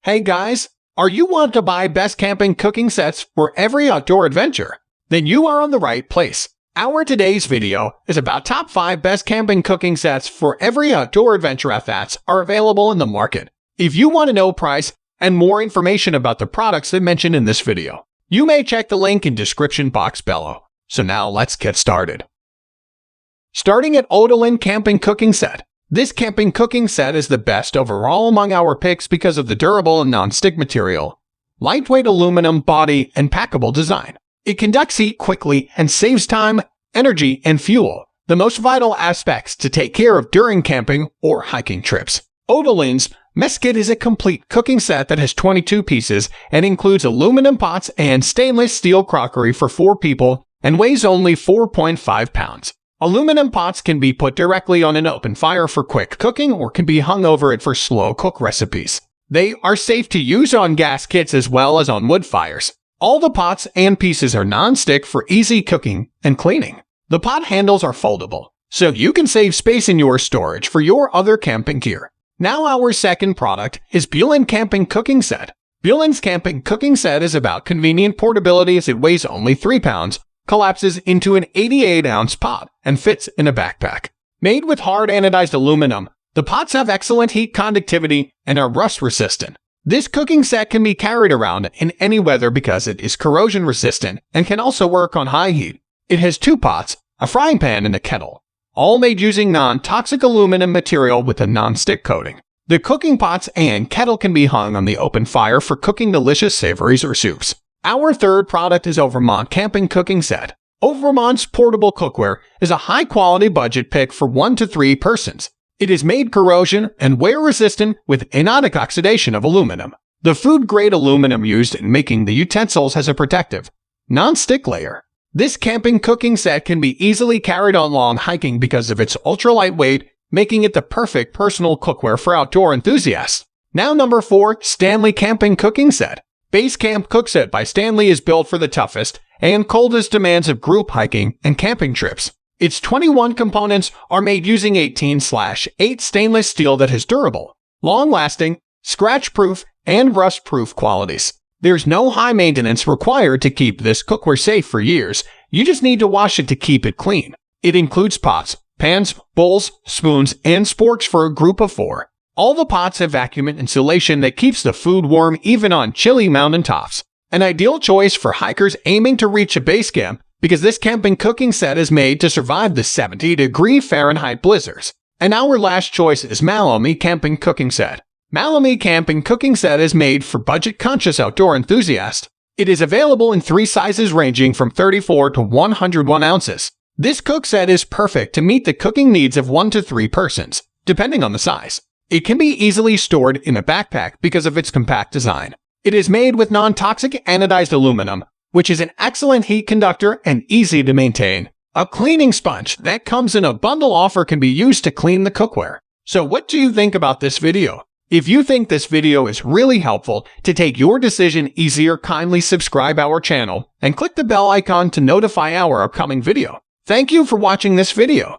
Hey guys, are you want to buy best camping cooking sets for every outdoor adventure? Then you are on the right place. Our today's video is about top 5 best camping cooking sets for every outdoor adventure that are available in the market. If you want to know price and more information about the products that mentioned in this video, you may check the link in description box below. So now let's get started. Starting at odoland camping cooking set. This camping cooking set is the best overall among our picks because of the durable and non-stick material, lightweight aluminum body, and packable design. It conducts heat quickly and saves time, energy, and fuel, the most vital aspects to take care of during camping or hiking trips. Odoland's mess kit is a complete cooking set that has 22 pieces and includes aluminum pots and stainless steel crockery for 4 people and weighs only 4.5 pounds. Aluminum pots can be put directly on an open fire for quick cooking or can be hung over it for slow cook recipes. They are safe to use on gas kits as well as on wood fires. All the pots and pieces are non-stick for easy cooking and cleaning. The pot handles are foldable, so you can save space in your storage for your other camping gear. Now our second product is Alltech Camping Cooking Set. Alltech's Camping Cooking Set is about convenient portability as it weighs only 3 pounds, collapses into an 88-ounce pot, and fits in a backpack. Made with hard anodized aluminum, the pots have excellent heat conductivity and are rust-resistant. This cooking set can be carried around in any weather because it is corrosion-resistant and can also work on high heat. It has 2 pots, a frying pan, and a kettle, all made using non-toxic aluminum material with a non-stick coating. The cooking pots and kettle can be hung on the open fire for cooking delicious savories or soups. Our third product is Alltech Camping Cooking Set. Alltech's portable cookware is a high-quality budget pick for 1 to 3 persons. It is made corrosion and wear-resistant with anodic oxidation of aluminum. The food-grade aluminum used in making the utensils has a protective, non-stick layer. This camping cooking set can be easily carried on long hiking because of its ultra-light weight, making it the perfect personal cookware for outdoor enthusiasts. Now number 4, Stanley Camping Cooking Set. Base Camp Cook Set by Stanley is built for the toughest and coldest demands of group hiking and camping trips. Its 21 components are made using 18/8 stainless steel that has durable, long-lasting, scratch-proof, and rust-proof qualities. There's no high maintenance required to keep this cookware safe for years. You just need to wash it to keep it clean. It includes pots, pans, bowls, spoons, and sporks for a group of 4. All the pots have vacuum insulation that keeps the food warm even on chilly mountain tops. An ideal choice for hikers aiming to reach a base camp because this camping cooking set is made to survive the 70-degree Fahrenheit blizzards. And our last choice is Alltech Camping Cooking Set. Alltech Camping Cooking Set is made for budget-conscious outdoor enthusiasts. It is available in 3 sizes ranging from 34 to 101 ounces. This cook set is perfect to meet the cooking needs of 1 to 3 persons, depending on the size. It can be easily stored in a backpack because of its compact design. It is made with non-toxic anodized aluminum, which is an excellent heat conductor and easy to maintain. A cleaning sponge that comes in a bundle offer can be used to clean the cookware. So what do you think about this video? If you think this video is really helpful to take your decision easier, kindly subscribe our channel and click the bell icon to notify our upcoming video. Thank you for watching this video.